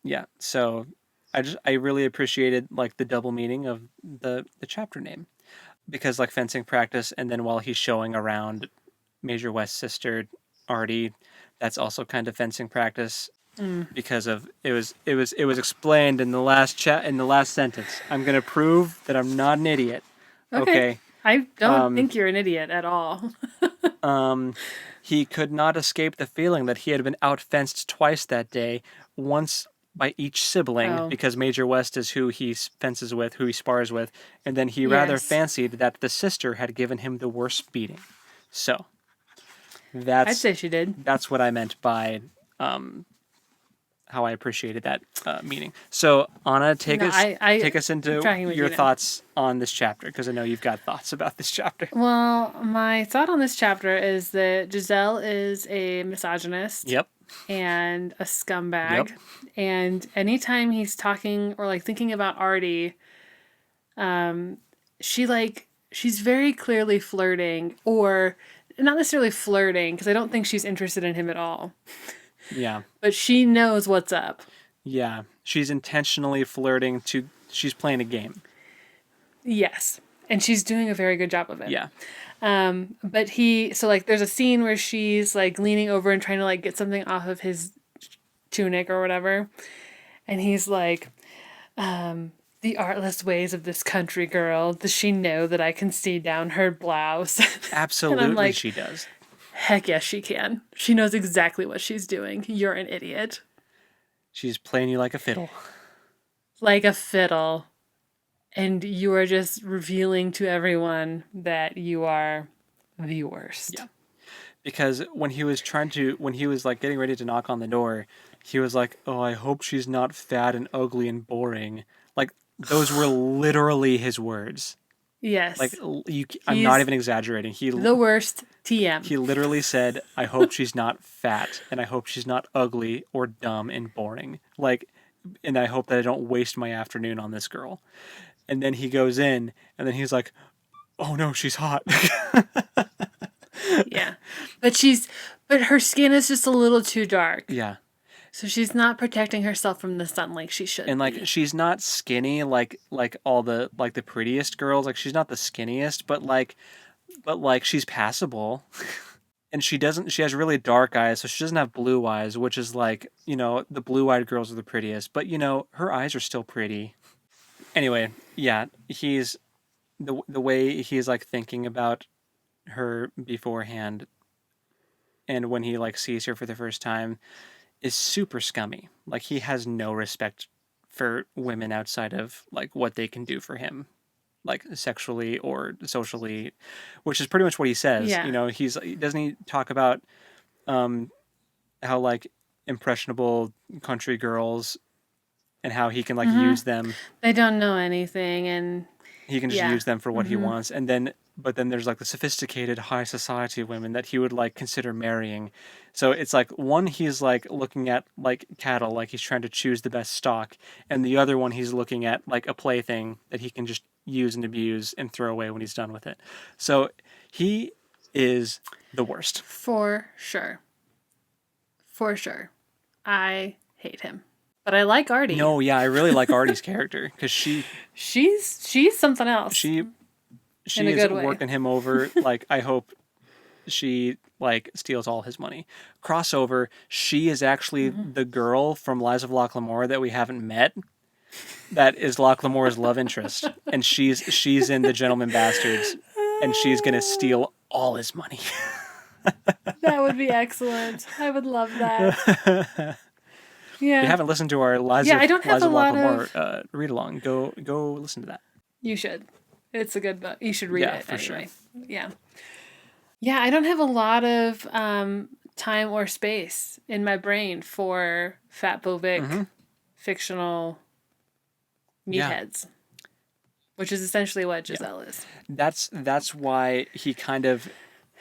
Yeah, so I really appreciated like the double meaning of the chapter name, because like fencing practice, and then while he's showing around Major West's sister Artie, that's also kind of fencing practice. Because of it was explained in the last sentence. I'm gonna prove that I'm not an idiot. Okay. I don't think you're an idiot at all. He could not escape the feeling that he had been outfenced twice that day, once by each sibling, because Major West is who he fences with, who he spars with, and then he rather fancied that the sister had given him the worst beating. So I'd say she did. That's what I meant by how I appreciated that meaning. So Anna, take us into your thoughts on this chapter, because I know you've got thoughts about this chapter. Well, my thought on this chapter is that Giselle is a misogynist. Yep. And a scumbag. Yep. And anytime he's talking or like thinking about Artie, she's very clearly flirting, or not necessarily flirting, because I don't think she's interested in him at all. Yeah. But she knows what's up. Yeah. She's intentionally flirting she's playing a game. Yes. And she's doing a very good job of it. Yeah. But there's a scene where she's like leaning over and trying to like get something off of his tunic or whatever. And he's like, the artless ways of this country girl. Does she know that I can see down her blouse? Absolutely, and I'm like, she does. Heck yes, she can. She knows exactly what she's doing. You're an idiot. She's playing you like a fiddle. Like a fiddle. And you are just revealing to everyone that you are the worst. Yeah. Because when he was like getting ready to knock on the door, he was like, "Oh, I hope she's not fat and ugly and boring." Like, those were literally his words. Yes. Like, I'm not even exaggerating. The worst TM. He literally said, "I hope she's not fat, and I hope she's not ugly or dumb and boring. Like, and I hope that I don't waste my afternoon on this girl." And then he goes in, and then he's like, "Oh no, she's hot." Yeah. But her skin is just a little too dark. Yeah. So she's not protecting herself from the sun like she should. And like she's not skinny like all the the prettiest girls. Like, she's not the skinniest, but she's passable. And she has really dark eyes, so she doesn't have blue eyes, which is like, the blue-eyed girls are the prettiest, but her eyes are still pretty. Anyway, yeah, he's the way he's like thinking about her beforehand, and when he like sees her for the first time, is super scummy. Like, he has no respect for women outside of like what they can do for him, like sexually or socially, which is pretty much what he says. Yeah. Doesn't he talk about how like impressionable country girls, and how he can like use them. They don't know anything, and he can just use them for what he wants. But then there's like the sophisticated high society women that he would like consider marrying. So it's like, one, he's like looking at like cattle, like he's trying to choose the best stock, and the other one he's looking at like a plaything that he can just use and abuse and throw away when he's done with it. So he is the worst. For sure. For sure. I hate him. But I like Artie. No, yeah, I really like Artie's character because She's something else. she In a is good way. working him over. Like, I hope she like steals all his money. Crossover. She is actually the girl from Lies of Locke Lamora that we haven't met. That is Locke Lamora's love interest, and she's in The Gentleman Bastards, and she's gonna steal all his money. That would be excellent. I would love that. If you Yeah. haven't listened to our I don't have Lies of a Locke lot Lamora read along, go listen to that. You should. It's a good book. You should read Yeah, it for sure. anyway. Yeah. Yeah, I don't have a lot of time or space in my brain for Fatbovic fictional meatheads, which is essentially what Giselle is. That's why he kind of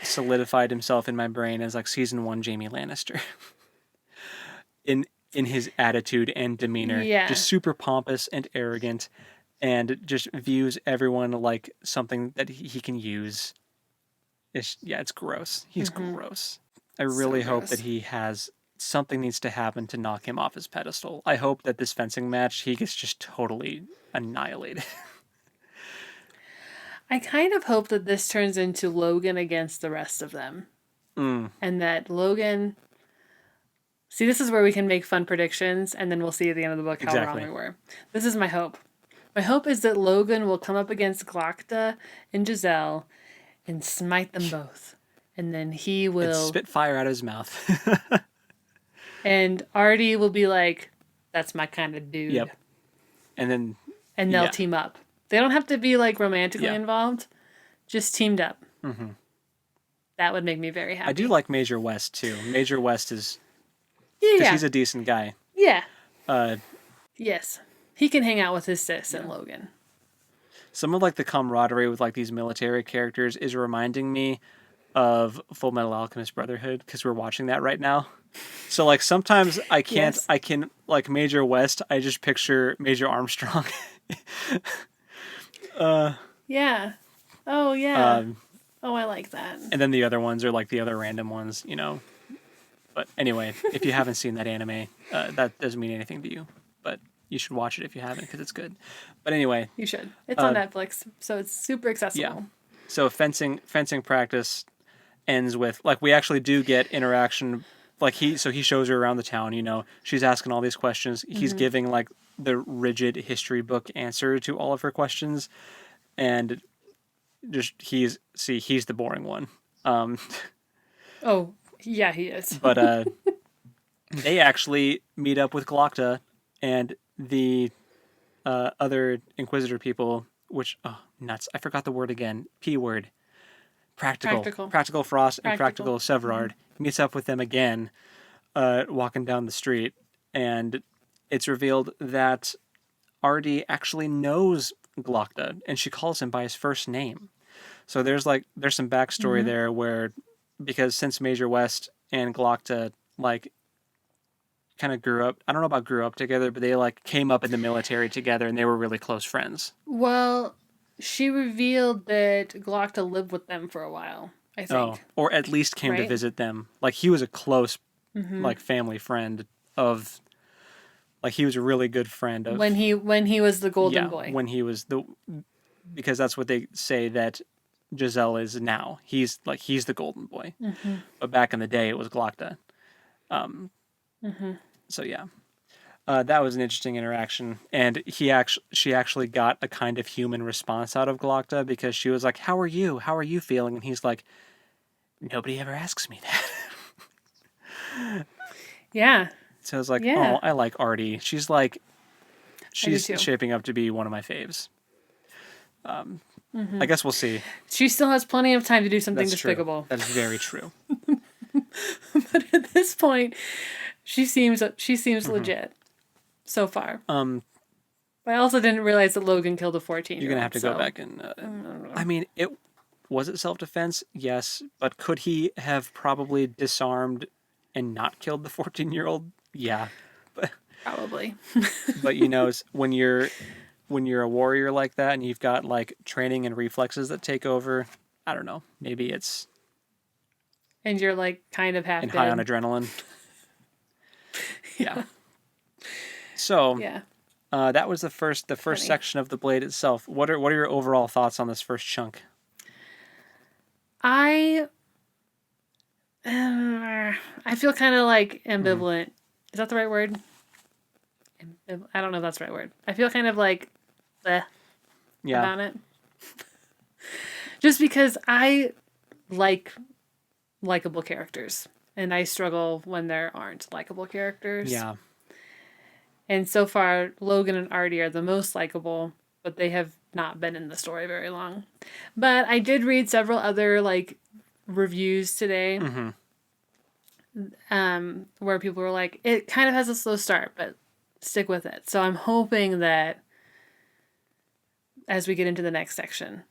solidified himself in my brain as like season 1 Jaime Lannister. in his attitude and demeanor. Yeah. Just super pompous and arrogant, and just views everyone like something that he can use. It's gross. He's gross. I really hope gross. that he has something needs to happen to knock him off his pedestal. I hope that this fencing match he gets just totally annihilated. I kind of hope that this turns into Logan against the rest of them. And that Logan... See, this is where we can make fun predictions, and then we'll see at the end of the book how Exactly. wrong we were. This is my hope. My hope is that Logan will come up against Glokta and Giselle and smite them both. And then he will... And spit fire out of his mouth. And Artie will be like, that's my kind of dude. Yep. And then... And they'll team up. They don't have to be like romantically Yeah. involved. Just teamed up. That would make me very happy. I do like Major West, too. Major West is... Yeah. Because he's a decent guy. Yeah. Uh, Yes. He can hang out with his sis and Logan. some of like the camaraderie with like these military characters is reminding me of Full Metal Alchemist Brotherhood, because we're watching that right now. So like sometimes I can't, Yes. I can like Major West, I just picture Major Armstrong. Yeah. Oh, yeah. Oh, I like that. And then the other ones are like the other random ones, you know. But anyway, if you haven't seen that anime, that doesn't mean anything to you. But you should watch it if you haven't, because it's good. But anyway. You should. It's on Netflix, so it's super accessible. Yeah. So fencing practice ends with, like, we actually do get interaction. Like he shows her around the town, you know, she's asking all these questions. He's giving like the rigid history book answer to all of her questions. And just he's the boring one. Oh, yeah, he is. But they actually meet up with Glokta and the other Inquisitor people, which, nuts, I forgot the word again. P word. Practical Frost and Practical Severard meets up with them again, walking down the street, and it's revealed that Artie actually knows Glokta, and she calls him by his first name. So there's some backstory there where, because since Major West and Glokta like kind of grew up, I don't know about grew up together, but they like came up in the military together and they were really close friends. Well, she revealed that Glokta lived with them for a while, I think. Or at least came to Right? visit them. Like he was a close like family friend of, like he was a really good friend of When he was the golden boy. when he was because that's what they say that Giselle is now. He's the golden boy. But back in the day it was Glokta. So yeah. That was an interesting interaction, and she actually got a kind of human response out of Glokta, because she was like, "How are you? How are you feeling?" And he's like, "Nobody ever asks me that." Yeah. So I was like, Yeah. "Oh, I like Artie. She's too. shaping up to be one of my faves." I guess we'll see. She still has plenty of time to do something That's despicable. true. That is very true. But at this point, she seems legit so far. I also didn't realize that Logan killed a 14-year-old. You're gonna have to go back and. I mean, was it self-defense? Yes, but could he have probably disarmed and not killed the 14-year-old? Yeah, Probably. but you know, when you're a warrior like that and you've got like training and reflexes that take over, I don't know. Maybe it's And you're like kind of half and dead. high on adrenaline. Yeah. So Yeah. that was the first Funny. section of the blade itself. What are your overall thoughts on this first chunk? I feel kind of like ambivalent. Is that the right word? I don't know if that's the right word. I feel kind of like bleh Yeah. about it. Just because I like likable characters. And I struggle when there aren't likable characters. Yeah. And so far, Logan and Artie are the most likable, but they have not been in the story very long. But I did read several other like reviews today, where people were like, it kind of has a slow start, but stick with it. So I'm hoping that as we get into the next section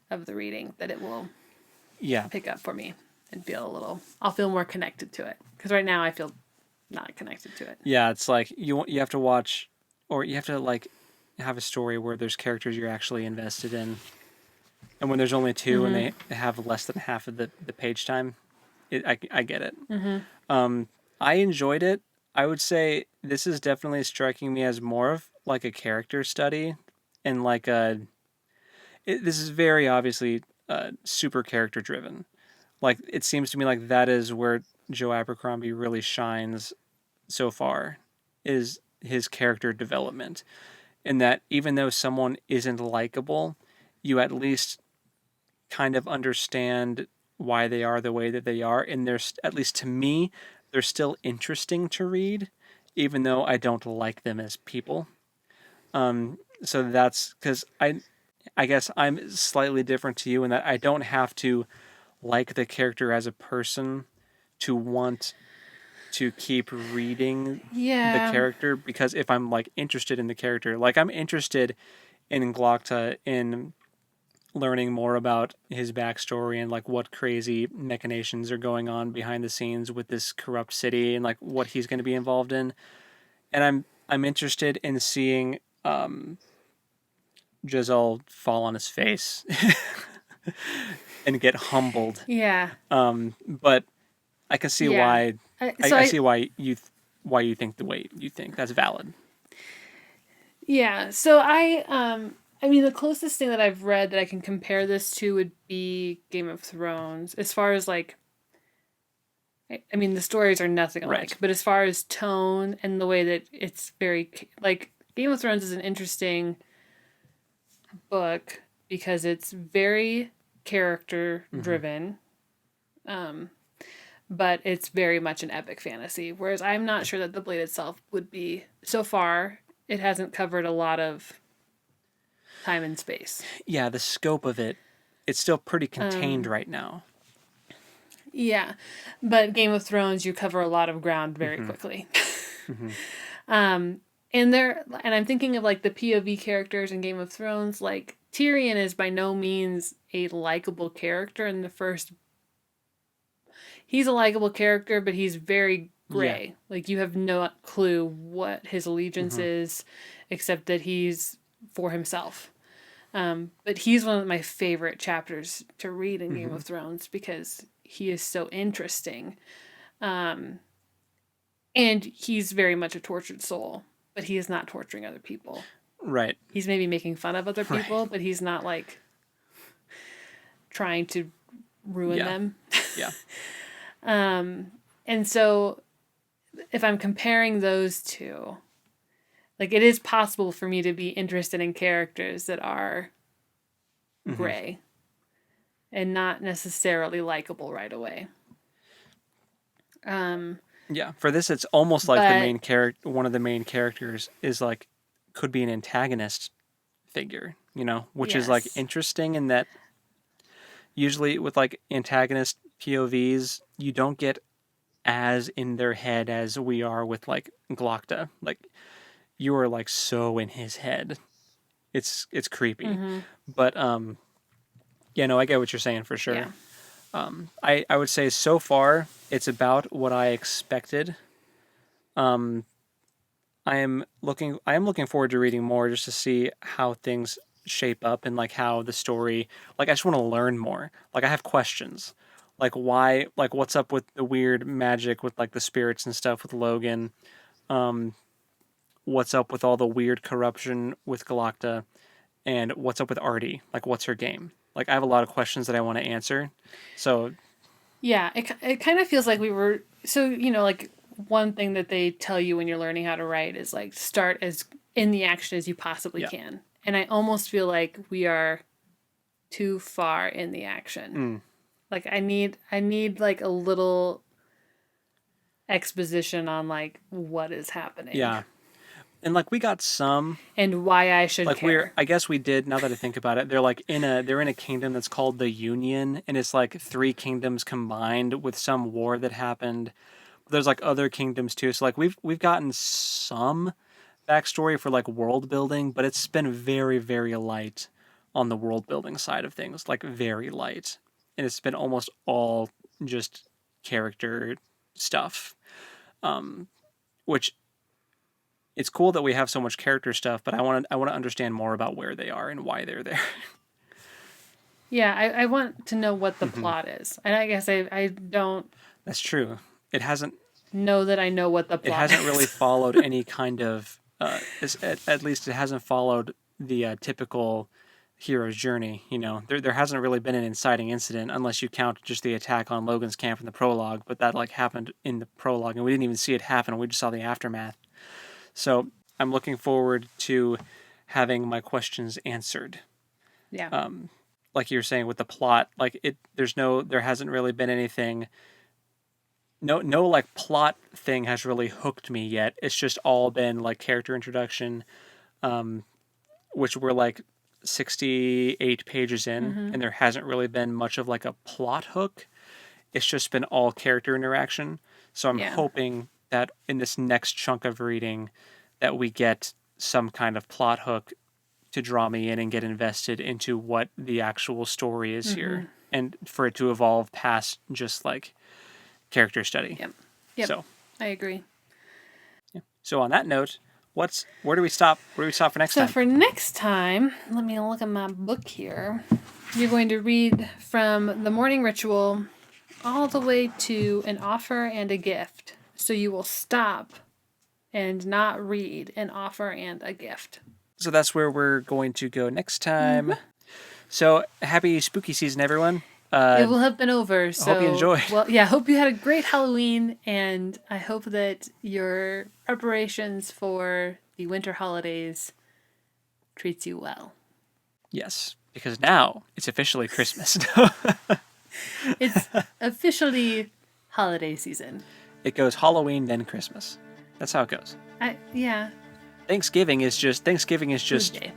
of the reading, that it will pick up for me and I'll feel more connected to it. Because right now I feel not connected to it. Yeah, it's like you have to watch, or you have to like have a story where there's characters you're actually invested in, and when there's only two and they have less than half of the page time, I get it. I enjoyed it. I would say this is definitely striking me as more of like a character study, and like this is very obviously super character driven. Like it seems to me like that is where Joe Abercrombie really shines so far, is his character development. In that even though someone isn't likable, you at least kind of understand why they are the way that they are, and there's, at least to me, they're still interesting to read, even though I don't like them as people. So that's because I guess I'm slightly different to you in that I don't have to like the character as a person to want to keep reading the Yeah. character, because if I'm like interested in the character, like I'm interested in Glocta, in learning more about his backstory and like what crazy machinations are going on behind the scenes with this corrupt city and like what he's going to be involved in. And I'm interested in seeing Giselle fall on his face and get humbled. Yeah. But I can see Yeah. why I see why you think the way you think. That's valid. Yeah. So I mean the closest thing that I've read that I can compare this to would be Game of Thrones, as far as like I mean the stories are nothing alike, Right. but as far as tone and the way that it's very like Game of Thrones is an interesting book because it's very character driven. But it's very much an epic fantasy. Whereas I'm not sure that The Blade itself would be. So far, it hasn't covered a lot of time and space. Yeah, the scope of it, it's still pretty contained right now. Yeah, but Game of Thrones, you cover a lot of ground very quickly. And I'm thinking of like the POV characters in Game of Thrones. Like Tyrion is by no means a likable character in the first. He's a likable character, but he's very gray. Yeah. Like you have no clue what his allegiance is, except that he's for himself. But he's one of my favorite chapters to read in Game of Thrones because he is so interesting. And he's very much a tortured soul, but he is not torturing other people. Right. He's maybe making fun of other people, but he's not like trying to ruin them. Yeah. And so if I'm comparing those two, like it is possible for me to be interested in characters that are gray and not necessarily likable right away. Yeah. For this, it's almost like But- the main character, one of the main characters is like, could be an antagonist figure, you know, which is like Yes. interesting in that usually with like antagonist POVs, you don't get as in their head as we are with like Glocta. Like you are like so in his head. It's creepy. But yeah, no, I get what you're saying for sure. Yeah. I would say so far it's about what I expected. I am looking forward to reading more just to see how things shape up and like how the story, like I just want to learn more. Like I have questions. Like why, like what's up with the weird magic with like the spirits and stuff with Logan? what's up with all the weird corruption with Galacta, and what's up with Artie. Like, what's her game? Like, I have a lot of questions that I want to answer. So, yeah, it kind of feels like we were, so, you know, like one thing that they tell you when you're learning how to write is like start as in the action as you possibly can. And I almost feel like we are too far in the action. Like I need like a little exposition on like what is happening. Yeah. And like we got some, and why I should like care. I guess we did, now that I think about it. They're in a kingdom that's called the Union, and it's like 3 kingdoms combined with some war that happened. There's like other kingdoms too. So like we've gotten some backstory for like world building, but it's been very, very light on the world building side of things. Like very light. And it's been almost all just character stuff. Which it's cool that we have so much character stuff, but I want to understand more about where they are and why they're there. Yeah, I want to know what the plot is. And I guess I don't. That's true. It hasn't. Know that I know what the plot is. It hasn't really followed any kind of. At least it hasn't followed the typical hero's journey. You know, there hasn't really been an inciting incident unless you count just the attack on Logan's camp in the prologue. But that like happened in the prologue, and we didn't even see it happen. We just saw the aftermath. So I'm looking forward to having my questions answered. Yeah. Like you were saying with the plot, like there hasn't really been anything. No, like plot thing has really hooked me yet. It's just all been like character introduction, which we're like 68 pages in, and there hasn't really been much of like a plot hook. It's just been all character interaction. So I'm hoping that in this next chunk of reading that we get some kind of plot hook to draw me in and get invested into what the actual story is here, and for it to evolve past just like character study. Yep. So I agree. Yeah. So on that note, where do we stop? Where do we stop for next time? So for next time, let me look at my book here. You're going to read from the morning ritual all the way to an offer and a gift. So you will stop and not read an offer and a gift. So that's where we're going to go next time. So happy spooky season, everyone. It will have been over. So I hope you enjoy. Well, yeah, I hope you had a great Halloween, and I hope that your preparations for the winter holidays treats you well. Yes, because now it's officially Christmas. It's officially holiday season. It goes Halloween, then Christmas. That's how it goes. Yeah. Thanksgiving is just Tuesday.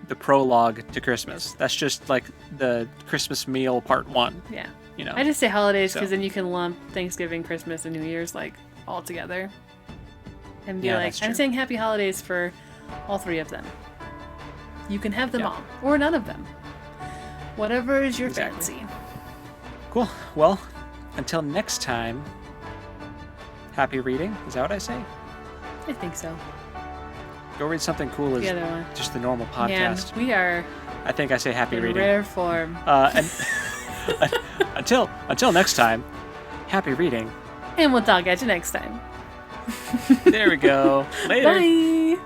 the prologue to Christmas. That's just like the Christmas meal part 1. Yeah. You know. I just say holidays because then you can lump Thanksgiving, Christmas, and New Year's like all together, and be like, I'm saying happy holidays for all 3 of them. You can have them all or none of them. Whatever is your fancy. Cool. Well, until next time. Happy reading. Is that what I say? I think so. Go read something cool as just the normal podcast. Man, we are. I think I say happy in reading. Rare form. And until next time, happy reading. And we'll talk at you next time. There we go. Later. Bye.